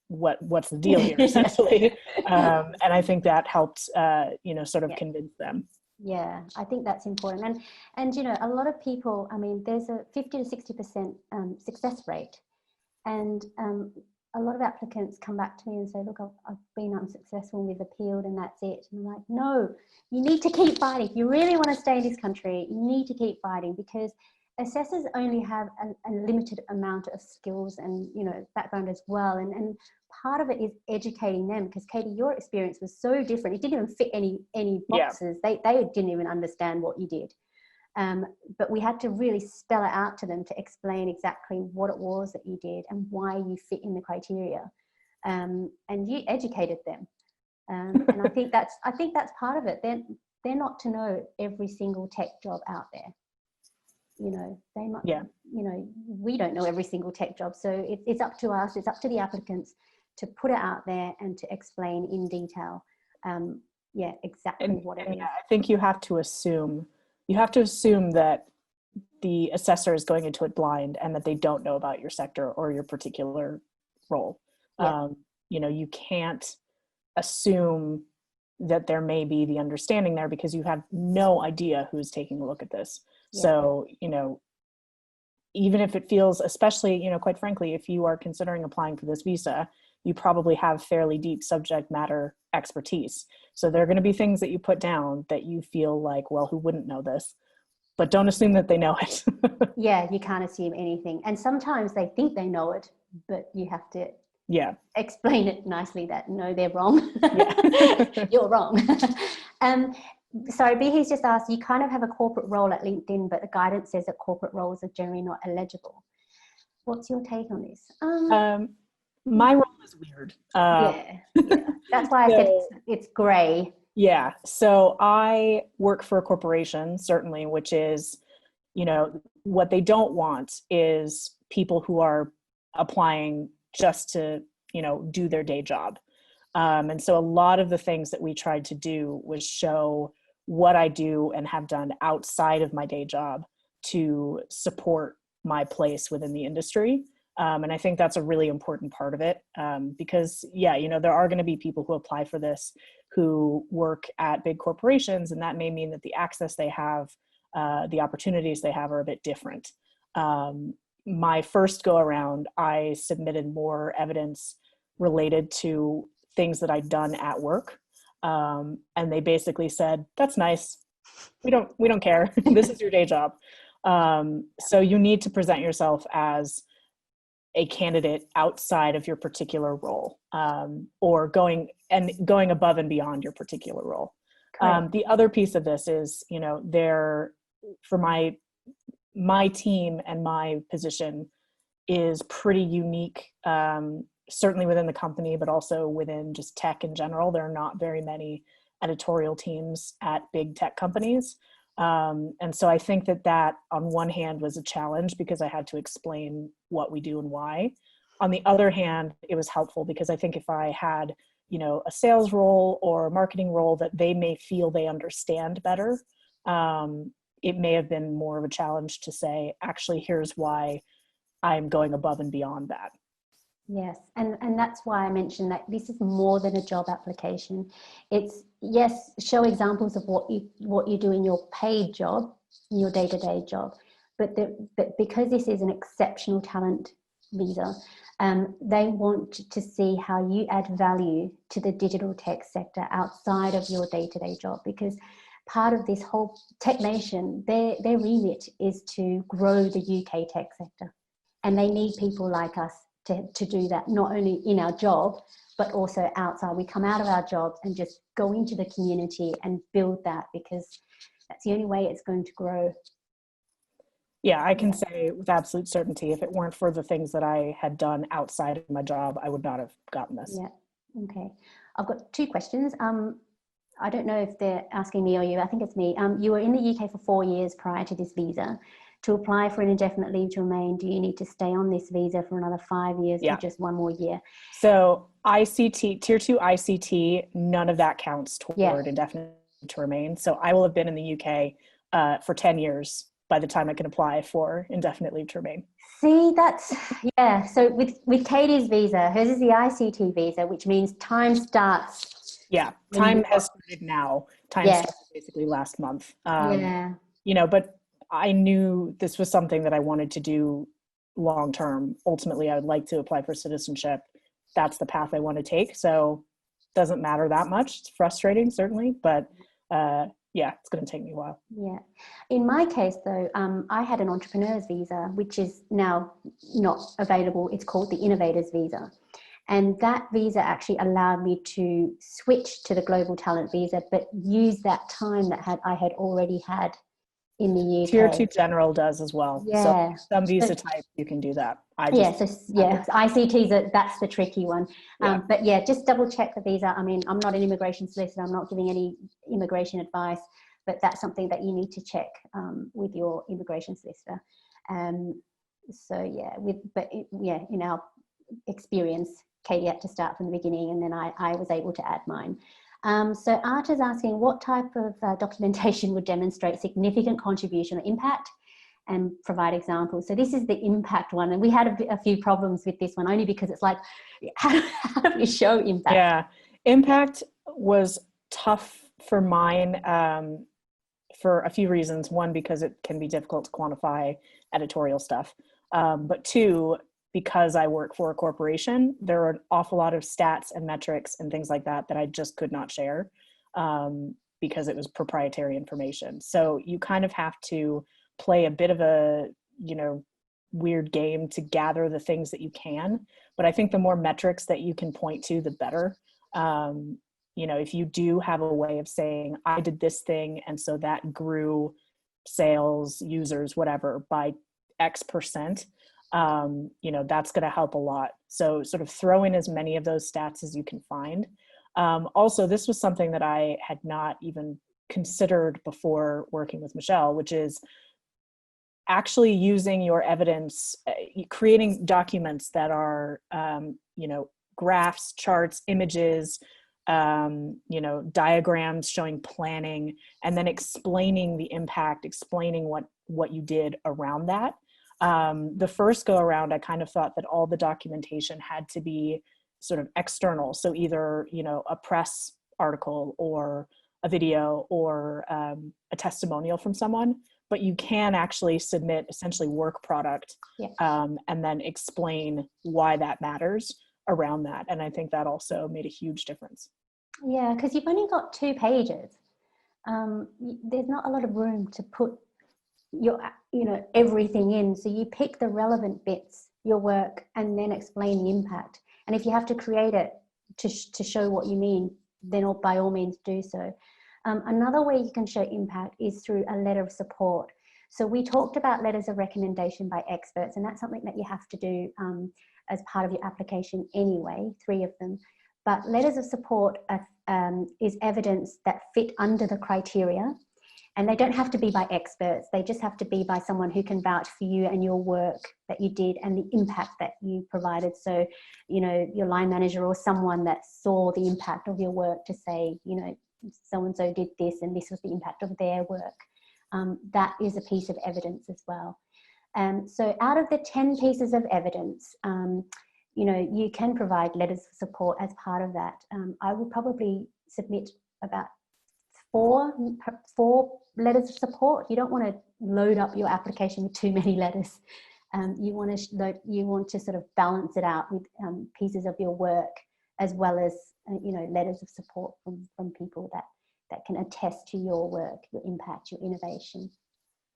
what's the deal here, essentially? And I think that helped, sort of convince them. Yeah, I think that's important. And a lot of people, I mean, there's a 50 to 60% success rate. And a lot of applicants come back to me and say, look, I've been unsuccessful, we've appealed and that's it. And I'm like, no, you need to keep fighting. If you really want to stay in this country, you need to keep fighting, because assessors only have a limited amount of skills and, background as well. And part of it is educating them, because Katie, your experience was so different. It didn't even fit any boxes. Yeah. They didn't even understand what you did. But we had to really spell it out to them to explain exactly what it was that you did and why you fit in the criteria. And you educated them. And I think that's part of it. They're not to know every single tech job out there. They might, we don't know every single tech job. So it's up to us, it's up to the applicants to put it out there and to explain in detail, exactly what it is. I think you have to assume that the assessor is going into it blind and that they don't know about your sector or your particular role. Yeah. You can't assume that there may be the understanding there, because you have no idea who's taking a look at this. Yeah. So, even if it feels, especially, quite frankly, if you are considering applying for this visa, you probably have fairly deep subject matter expertise. So there are going to be things that you put down that you feel like, well, who wouldn't know this? But don't assume that they know it. Yeah, you can't assume anything. And sometimes they think they know it, but you have to explain it nicely that no, they're wrong. You're wrong. Sorry, Bihi's just asked, you kind of have a corporate role at LinkedIn, but the guidance says that corporate roles are generally not eligible. What's your take on this? My role is weird. That's why I said it's gray. Yeah. So I work for a corporation, certainly, which is, what they don't want is people who are applying just to, do their day job. And so a lot of the things that we tried to do was show what I do and have done outside of my day job to support my place within the industry. And I think that's a really important part of it, because, there are going to be people who apply for this who work at big corporations, and that may mean that the access they have, the opportunities they have are a bit different. My first go around, I submitted more evidence related to things that I'd done at work. And they basically said, that's nice. We don't care. This is your day job. So you need to present yourself as a candidate outside of your particular role, or going above and beyond your particular role. The other piece of this is, for my team and my position is pretty unique, certainly within the company, but also within just tech in general. There are not very many editorial teams at big tech companies. And so I think that on one hand was a challenge, because I had to explain what we do and why. On the other hand, it was helpful because I think if I had, a sales role or a marketing role that they may feel they understand better, it may have been more of a challenge to say, actually, here's why I'm going above and beyond that. Yes, and that's why I mentioned that this is more than a job application. It's, yes, show examples of what you do in your paid job, in your day-to-day job, but because this is an exceptional talent visa, they want to see how you add value to the digital tech sector outside of your day-to-day job, because part of this whole Tech Nation, their remit is to grow the UK tech sector, and they need people like us to do that, not only in our job, but also outside. We come out of our jobs and just go into the community and build that, because that's the only way it's going to grow. Yeah, I can say with absolute certainty, if it weren't for the things that I had done outside of my job, I would not have gotten this. Yeah, Okay. I've got two questions. I don't know if they're asking me or you. I think it's me. You were in the UK for 4 years prior to this visa. To apply for an indefinite leave to remain, do you need to stay on this visa for another 5 years or just one more year? So ICT, tier 2 ICT, none of that counts toward indefinite to remain. So I will have been in the UK for 10 years by the time I can apply for indefinite leave to remain. See, that's, yeah. So with Katie's visa, hers is the ICT visa, which means time starts. Yeah, time has started now. Time started basically last month. You know, but I knew this was something that I wanted to do long term. Ultimately, I would like to apply for citizenship. That's the path I want to take. So it doesn't matter that much. It's frustrating, certainly, but yeah, it's going to take me a while. Yeah. In my case, though, I had an entrepreneur's visa, which is now not available. It's called the innovator's visa. And that visa actually allowed me to switch to the global talent visa, but use that time that I had already had in the UK. Tier 2 general does as well. Yeah. So some visa types you can do that. ICTs, that's the tricky one. But yeah, just double check the visa. I mean, I'm not an immigration solicitor. I'm not giving any immigration advice, but that's something that you need to check with your immigration solicitor. So yeah, in our experience, Katie had to start from the beginning, and then I was able to add mine. So Art is asking, what type of documentation would demonstrate significant contribution or impact, and provide examples? So this is the impact one, and we had a few problems with this one, only because it's like, how do we show impact? Yeah, impact was tough for mine for a few reasons. One, because it can be difficult to quantify editorial stuff, but two, because I work for a corporation, there are an awful lot of stats and metrics and things like that that I just could not share because it was proprietary information. So you kind of have to play a bit of a, weird game to gather the things that you can. But I think the more metrics that you can point to, the better. If you do have a way of saying, I did this thing, and so that grew sales, users, whatever, by X percent, that's going to help a lot. So sort of throw in as many of those stats as you can find. Also, this was something that I had not even considered before working with Michelle, which is actually using your evidence, creating documents that are, graphs, charts, images, diagrams showing planning, and then explaining the impact, explaining what you did around that. The first go around, I kind of thought that all the documentation had to be sort of external. So either, a press article or a video or a testimonial from someone, but you can actually submit essentially work product and then explain why that matters around that. And I think that also made a huge difference. Yeah, because you've only got 2 pages. There's not a lot of room to put your everything in, so you pick the relevant bits, your work, and then explain the impact. And if you have to create it to show what you mean, then by all means do so. Another way you can show impact is through a letter of support. So we talked about letters of recommendation by experts, and that's something that you have to do as part of your application anyway, 3 of them. But letters of support is evidence that fit under the criteria. And they don't have to be by experts. They just have to be by someone who can vouch for you and your work that you did and the impact that you provided. So, your line manager or someone that saw the impact of your work to say, so-and-so did this and this was the impact of their work. That is a piece of evidence as well. So out of the 10 pieces of evidence, you can provide letters of support as part of that. I would probably submit about 4 letters of support. You don't want to load up your application with too many letters. You want to sort of balance it out with pieces of your work, as well as letters of support from people that can attest to your work, your impact, your innovation.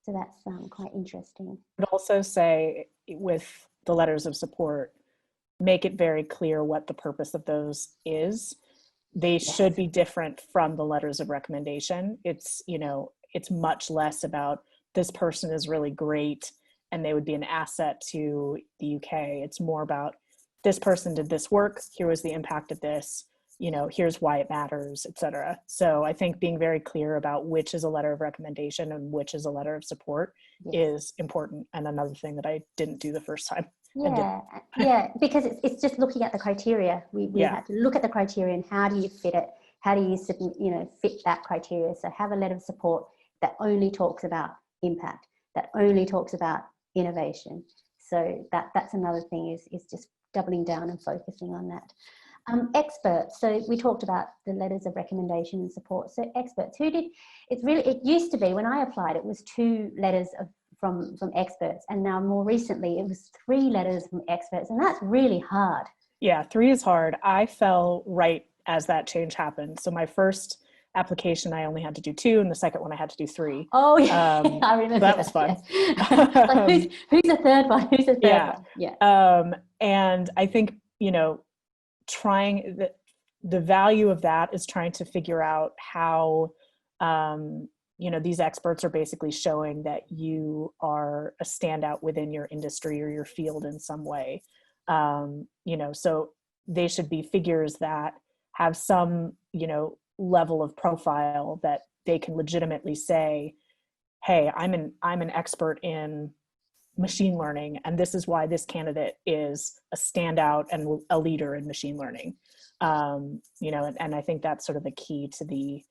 So that's quite interesting. I'd also say with the letters of support, make it very clear what the purpose of those is. They should be different from the letters of recommendation. It's much less about this person is really great and they would be an asset to the UK. It's more about this person did this work, here was the impact of this, you know, here's why it matters, etc. So I think being very clear about which is a letter of recommendation and which is a letter of support is important. And another thing that I didn't do the first time. Yeah, because it's just looking at the criteria. We had to look at the criteria and how do you fit it? How do you, you know, fit that criteria? So have a letter of support that only talks about impact, that only talks about innovation. So that's another thing is just doubling down and focusing on that. Experts. So we talked about the letters of recommendation and support. So experts, it used to be when I applied, it was 2 letters from experts, and now more recently it was 3 letters from experts, and that's really hard. Yeah, 3 is hard. I fell right as that change happened. So my first application, I only had to do 2, and the second one I had to do 3. Oh yeah, I remember that was fun. Yes. Like who's the third one? Who's the third one? Yeah. And I think, you know, trying the value of that is trying to figure out how, you know, these experts are basically showing that you are a standout within your industry or your field in some way. You know, so they should be figures that have some, you know, level of profile that they can legitimately say, hey, I'm an expert in machine learning, and this is why this candidate is a standout and a leader in machine learning. You know, and I think that's sort of the key to the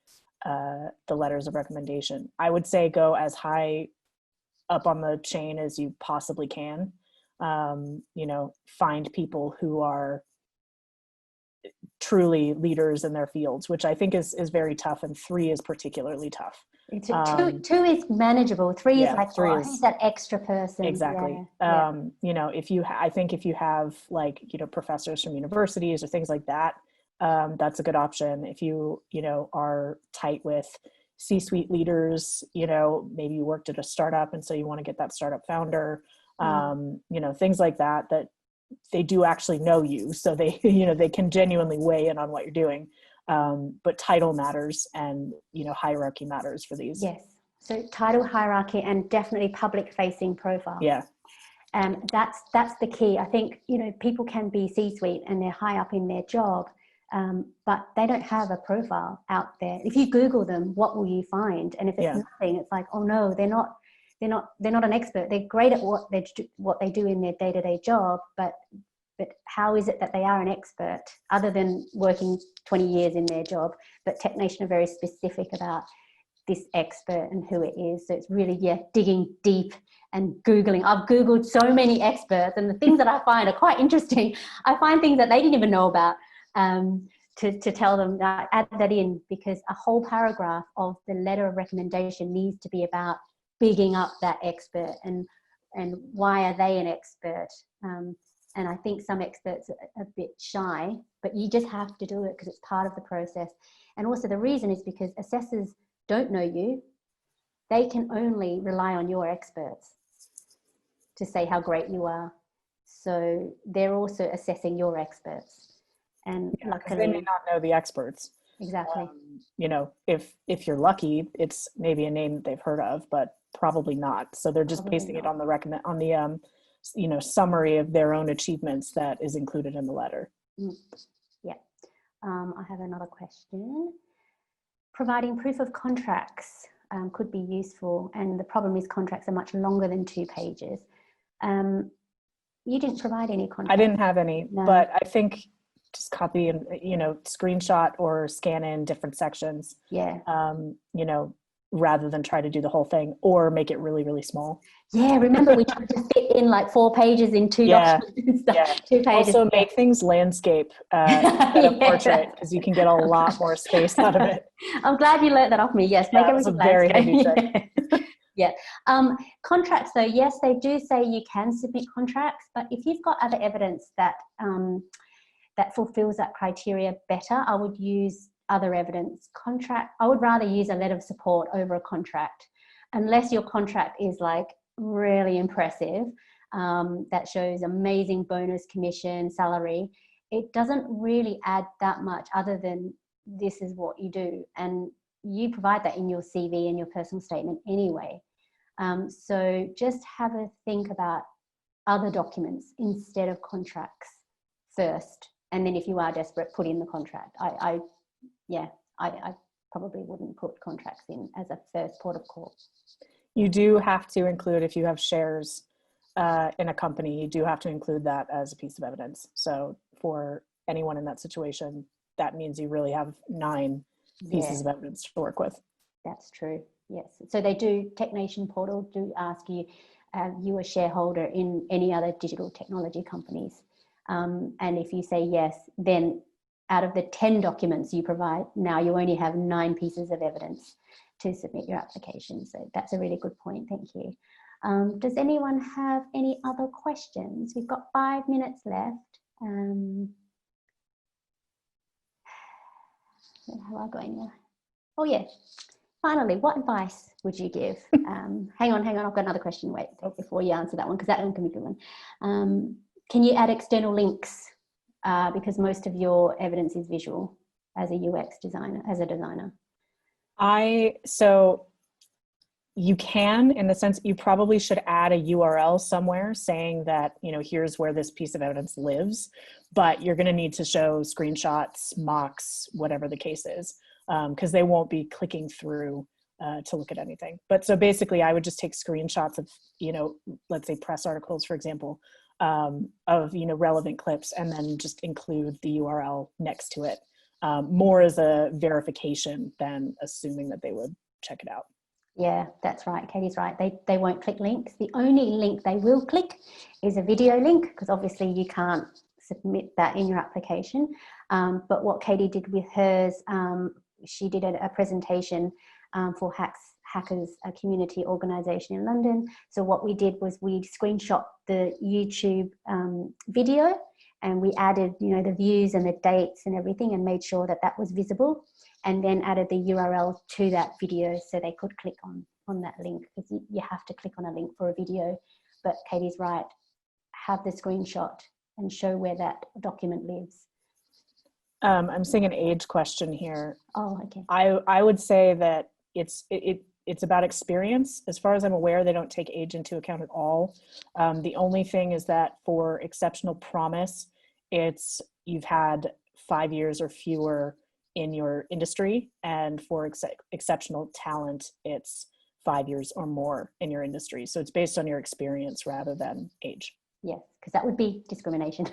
letters of recommendation. I would say go as high up on the chain as you possibly can. You know, find people who are truly leaders in their fields, which I think is very tough, and 3 is particularly tough. 2 is manageable. 3 is like, who's that extra person? Exactly. You know, I think if you have, like, you know, professors from universities or things like that, that's a good option. If you know, are tight with C-suite leaders, you know, maybe you worked at a startup and so you want to get that startup founder, you know, things like that they do actually know you. So they, you know, they can genuinely weigh in on what you're doing. But title matters, and, you know, hierarchy matters for these. Yes. So title, hierarchy, and definitely public facing profile. Yeah. And that's the key. I think, you know, people can be C-suite and they're high up in their job, but they don't have a profile out there. If you Google them, what will you find? And if it's nothing, it's like, oh no, they're not an expert. They're great at what they do in their day-to-day job, but how is it that they are an expert other than working 20 years in their job? But TechNation are very specific about this expert and who it is. So it's really, digging deep and Googling. I've Googled so many experts, and the things that I find are quite interesting. I find things that they didn't even know about, to tell them that add that in, because a whole paragraph of the letter of recommendation needs to be about bigging up that expert and why are they an expert. And I think some experts are a bit shy, but you just have to do it because it's part of the process. And also the reason is because assessors don't know you. They can only rely on your experts to say how great you are. So they're also assessing your experts. And luckily, they may not know the experts. Exactly. You know, if you're lucky, it's maybe a name that they've heard of, but probably not. So they're just basing it on the you know, summary of their own achievements that is included in the letter. Yeah. I have another question. Providing proof of contracts could be useful, and the problem is contracts are much longer than 2 pages. You didn't provide any contracts. I didn't have any, but I think just copy and, you know, screenshot or scan in different sections. Yeah. You know, rather than try to do the whole thing or make it really, really small. Yeah, remember we tried to fit in like 4 pages in 2 documents and stuff. Yeah. 2 pages. Also make things landscape instead of portrait, because you can get a lot more space out of it. I'm glad you learned that off me. Yes, make everything very heavy trick. Yeah. Contracts, though, yes, they do say you can submit contracts, but if you've got other evidence that that fulfills that criteria better, I would use other evidence. I would rather use a letter of support over a contract, unless your contract is like really impressive, that shows amazing bonus, commission, salary. It doesn't really add that much other than this is what you do, and you provide that in your CV and your personal statement anyway. So just have a think about other documents instead of contracts first, and then if you are desperate, put in the contract. I probably wouldn't put contracts in as a first port of call. You do have to include, if you have shares in a company, you do have to include that as a piece of evidence. So for anyone in that situation, that means you really have 9 pieces of evidence to work with. That's true. Yes. So they do, TechNation portal do ask you, you a shareholder in any other digital technology companies. And if you say yes, then out of the 10 documents you provide, now you only have 9 pieces of evidence to submit your application. So that's a really good point. Thank you. Does anyone have any other questions? We've got 5 minutes left. How are we going now? Oh yeah. Finally, what advice would you give? Hang on, I've got another question. Wait, before you answer that one, because that one can be a good one. Can you add external links? Because most of your evidence is visual as a UX designer, as a designer. So you can, in the sense you probably should add a URL somewhere saying that, here's where this piece of evidence lives, but you're going to need to show screenshots, mocks, whatever the case is, because they won't be clicking through to look at anything. But so basically I would just take screenshots of, let's say press articles, for example, of, relevant clips, and then just include the URL next to it, more as a verification than assuming that they would check it out. Yeah, that's right. Katie's right. They won't click links. The only link they will click is a video link, because obviously you can't submit that in your application. But what Katie did with hers, she did a presentation for Hackers, a community organisation in London. So what we did was we screenshot the YouTube video, and we added, the views and the dates and everything, and made sure that that was visible, and then added the URL to that video so they could click on that link, because you have to click on a link for a video. But Katie's right, have the screenshot and show where that document lives. I'm seeing an age question here. Oh, okay. I would say that it's about experience. As far as I'm aware, they don't take age into account at all. The only thing is that for exceptional promise, you've had 5 years or fewer in your industry, and for exceptional talent, it's 5 years or more in your industry. So it's based on your experience rather than age. Yes, because that would be discrimination.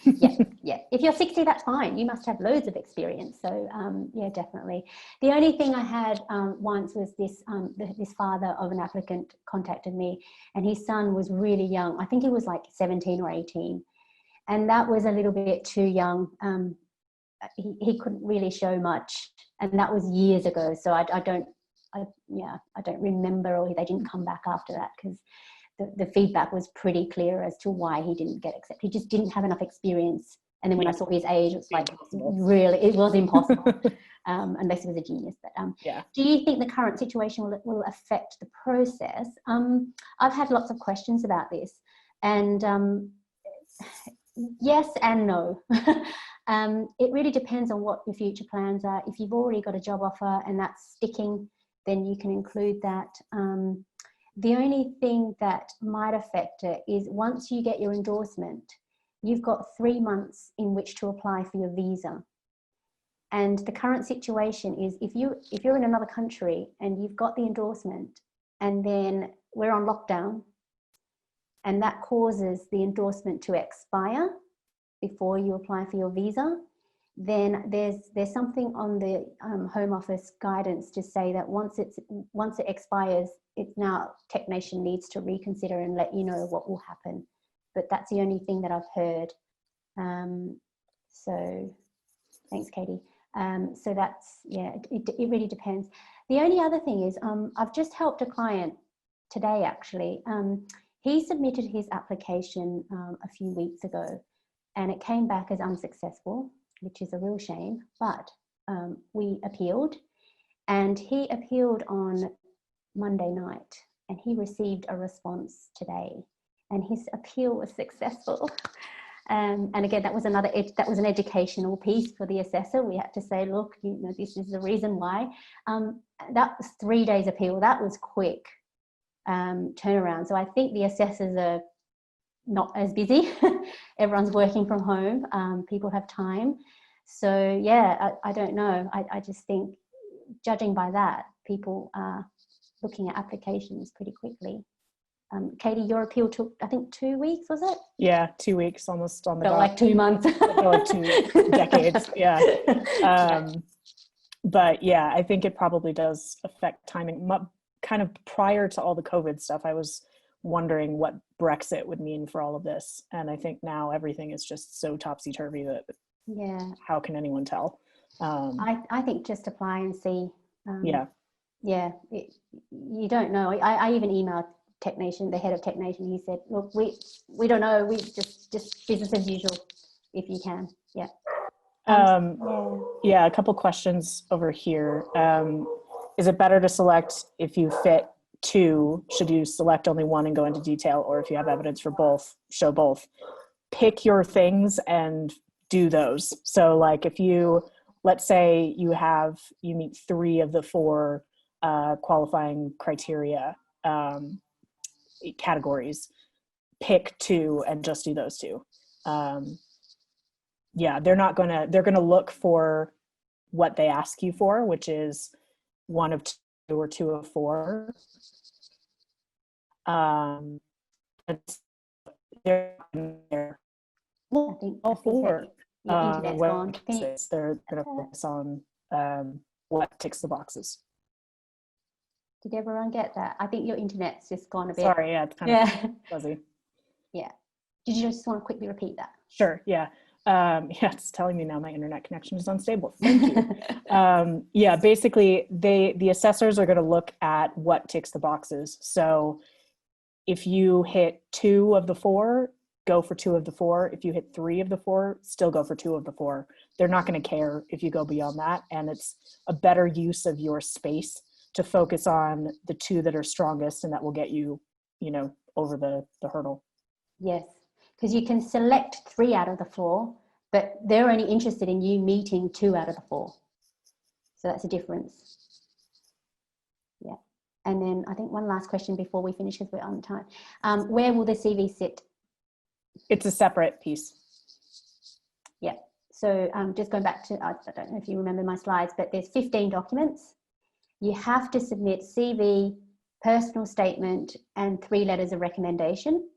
Yeah. Yeah. If you're 60, that's fine. You must have loads of experience. So yeah, definitely. The only thing I had once was this father of an applicant contacted me, and his son was really young. I think he was like 17 or 18. And that was a little bit too young. He couldn't really show much. And that was years ago. So I don't remember, or they didn't come back after that, because the feedback was pretty clear as to why he didn't get accepted. He just didn't have enough experience. And then when I saw his age, it was like, really, it was impossible. Unless he was a genius. But do you think the current situation will affect the process? I've had lots of questions about this, and yes and no. It really depends on what your future plans are. If you've already got a job offer and that's sticking, then you can include that. The only thing that might affect it is once you get your endorsement, you've got 3 months in which to apply for your visa. And the current situation is if you're in another country and you've got the endorsement, and then we're on lockdown, and that causes the endorsement to expire before you apply for your visa, then there's something on the Home Office guidance to say that once it expires, it's now TechNation needs to reconsider and let you know what will happen. But that's the only thing that I've heard. So thanks, Katie. So that's, yeah, it really depends. The only other thing is I've just helped a client today, actually. He submitted his application a few weeks ago, and it came back as unsuccessful, which is a real shame, but we appealed, and he appealed on Monday night, and he received a response today, and his appeal was successful. And again, that was an educational piece for the assessor. We had to say, look, this is the reason why. That was 3 days appeal. That was quick turnaround. So I think the assessors are not as busy everyone's working from home. People have time. So yeah, I don't know. I just think, judging by that, people are looking at applications pretty quickly. Katie, your appeal took, I think, 2 weeks, was it? Yeah, 2 weeks, almost on the Felt dot. like 2 months. Felt like 2 decades, yeah. But yeah, I think it probably does affect timing. Kind of prior to all the COVID stuff, I was wondering what Brexit would mean for all of this. And I think now everything is just so topsy-turvy that how can anyone tell? I think just apply and see. You don't know. I even emailed Technation, the head of Technation. He said, look, we don't know, we just business as usual if you can. A couple questions over here. Is it better to select if you fit 2? Should you select only one and go into detail, or if you have evidence for both, show both? Pick your things and do those. So like if you, let's say you meet 3 of the 4 qualifying criteria categories, pick 2 and just do those 2. They're going to look for what they ask you for, which is 1 of 2 or 2 of 4. They're all 4. They're going to focus on what ticks the boxes. Did everyone get that? I think your internet's just gone a bit. Sorry, yeah, it's kind of fuzzy. Yeah. Did you just want to quickly repeat that? Sure, yeah. It's telling me now my internet connection is unstable. Thank you. Basically, the assessors are going to look at what ticks the boxes. So if you hit 2 of the 4, go for 2 of the 4. If you hit 3 of the 4, still go for 2 of the 4. They're not going to care if you go beyond that. And it's a better use of your space to focus on the 2 that are strongest, and that will get you, over the hurdle. Yes, because you can select 3 out of the 4, but they're only interested in you meeting 2 out of the 4. So that's a difference. Yeah. And then I think one last question before we finish, because we're on time. Where will the CV sit? It's a separate piece. Yeah. So just going back to, I don't know if you remember my slides, but there's 15 documents. You have to submit CV, personal statement, and 3 letters of recommendation,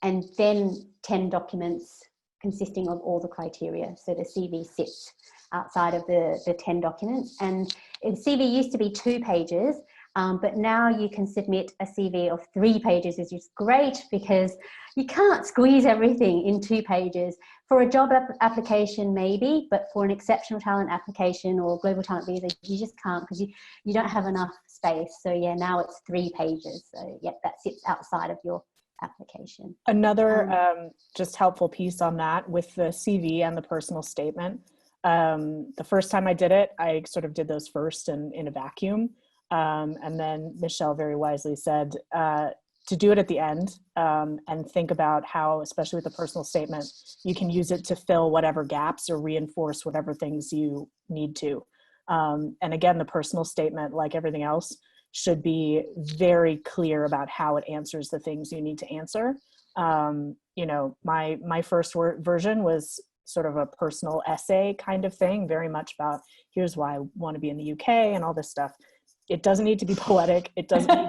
and then 10 documents consisting of all the criteria. So the CV sits outside of the 10 documents. And the CV used to be 2 pages, but now you can submit a CV of 3 pages, which is great because you can't squeeze everything in 2 pages. For a job application, maybe, but for an exceptional talent application or global talent visa, you just can't, because you don't have enough space. So yeah, now it's 3 pages. So yeah, that sits outside of your application. Another just helpful piece on that with the CV and the personal statement. The first time I did it, I sort of did those first in a vacuum. And then Michelle very wisely said to do it at the end and think about how, especially with the personal statement, you can use it to fill whatever gaps or reinforce whatever things you need to. And again, the personal statement, like everything else, should be very clear about how it answers the things you need to answer. My first version was sort of a personal essay kind of thing, very much about here's why I want to be in the UK and all this stuff. It doesn't need to be poetic. It doesn't need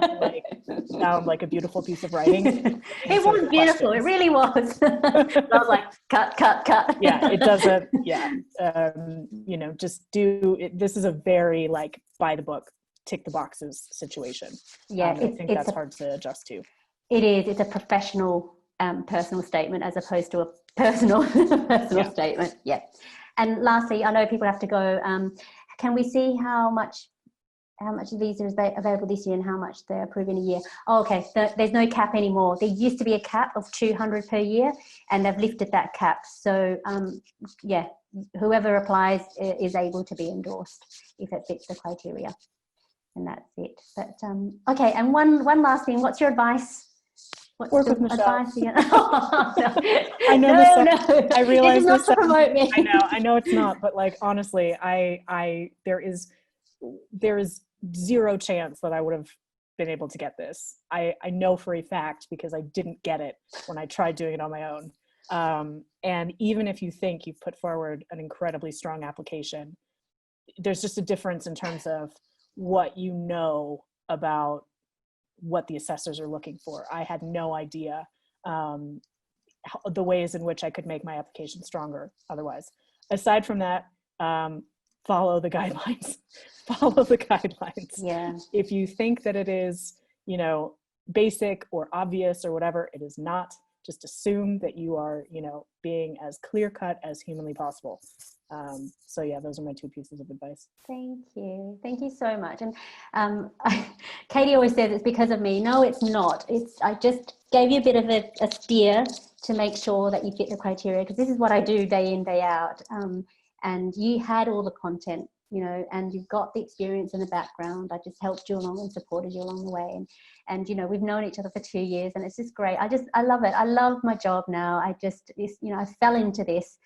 to sound like a beautiful piece of writing. It was beautiful. It really was. I was like, cut. Yeah, it doesn't. Yeah. Just do it. This is a very by the book, tick the boxes situation. Yeah. I think that's hard to adjust to. It is. It's a professional personal statement as opposed to a personal statement. Yeah. And lastly, I know people have to go. Can we see how much visa is available this year and how much they're approving a year? Oh, okay, so there's no cap anymore. There used to be a cap of 200 per year, and they've lifted that cap. So whoever applies is able to be endorsed if it fits the criteria, and that's it. But okay, and one last thing. What's your advice? Work with Michelle. I know. No. I realize this is not to promote me. I know it's not, but honestly, there is zero chance that I would have been able to get this. I know for a fact because I didn't get it when I tried doing it on my own. And even if you think you've put forward an incredibly strong application, there's just a difference in terms of what you know about what the assessors are looking for. I had no idea the ways in which I could make my application stronger otherwise. Aside from that, follow the guidelines. Follow the guidelines. Yeah. If you think that it is, basic or obvious or whatever, it is not. Just assume that you are, being as clear-cut as humanly possible. So yeah, those are my 2 pieces of advice. Thank you. Thank you so much. And Katie always says it's because of me. No, it's not. I just gave you a bit of a steer to make sure that you fit the criteria, because this is what I do day in, day out. And you had all the content, and you've got the experience and the background. I just helped you along and supported you along the way. And we've known each other for 2 years, and it's just great. I love it. I love my job now. I fell into this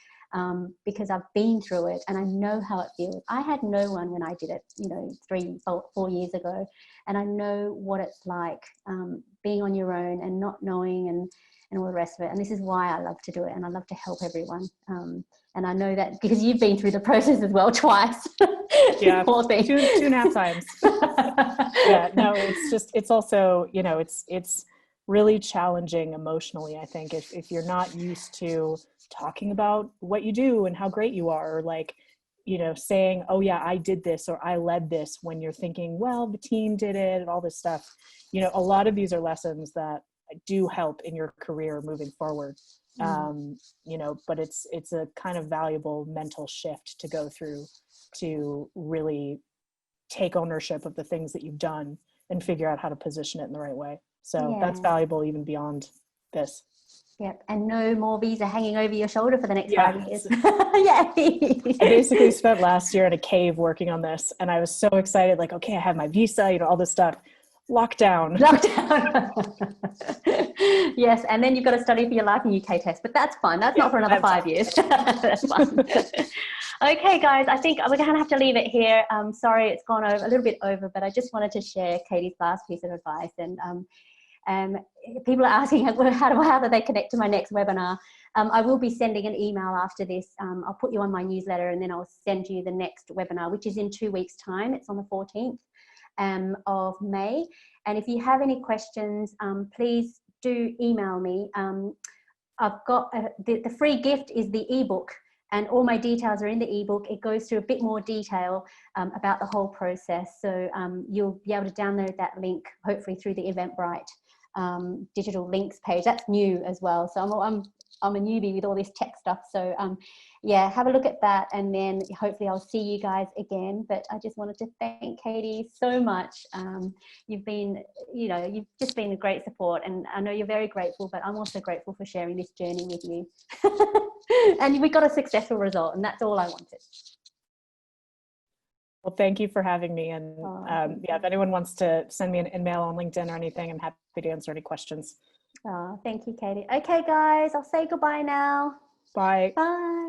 because I've been through it and I know how it feels. I had no one when I did it, 3, 4 years ago. And I know what it's like being on your own and not knowing and all the rest of it. And this is why I love to do it, and I love to help everyone. And I know that because you've been through the process as well twice. Yeah, 2.5 times. Yeah, no, it's also, it's really challenging emotionally, I think, if you're not used to talking about what you do and how great you are, or saying, oh yeah, I did this, or I led this, when you're thinking, well, the team did it and all this stuff. A lot of these are lessons that do help in your career moving forward. But it's a kind of valuable mental shift to go through to really take ownership of the things that you've done and figure out how to position it in the right way. So that's valuable even beyond this. Yep. And no more visa hanging over your shoulder for the next 5 years. Yay. I basically spent last year in a cave working on this, and I was so excited, okay, I have my visa, all this stuff. Lockdown. Yes, and then you've got to study for your life and UK test, but that's fine. That's not for another 5 years. That's fine. Okay, guys, I think we're going to have to leave it here. Sorry, it's gone over a little bit over, but I just wanted to share Katie's last piece of advice. And people are asking, how do they connect to my next webinar? I will be sending an email after this. I'll put you on my newsletter, and then I'll send you the next webinar, which is in 2 weeks' time. It's on the 14th. Of May. And if you have any questions, please do email me. I've got the free gift is the ebook, and all my details are in the ebook. It goes through a bit more detail about the whole process. So you'll be able to download that link, hopefully through the Eventbrite digital links page. That's new as well. So I'm a newbie with all this tech stuff. So yeah, have a look at that, and then hopefully I'll see you guys again. But I just wanted to thank Katie so much. You've just been a great support, and I know you're very grateful, but I'm also grateful for sharing this journey with you. And we got a successful result, and that's all I wanted. Well, thank you for having me. And if anyone wants to send me an email on LinkedIn or anything, I'm happy to answer any questions. Oh, thank you, Katie. Okay, guys, I'll say goodbye now. Bye. Bye.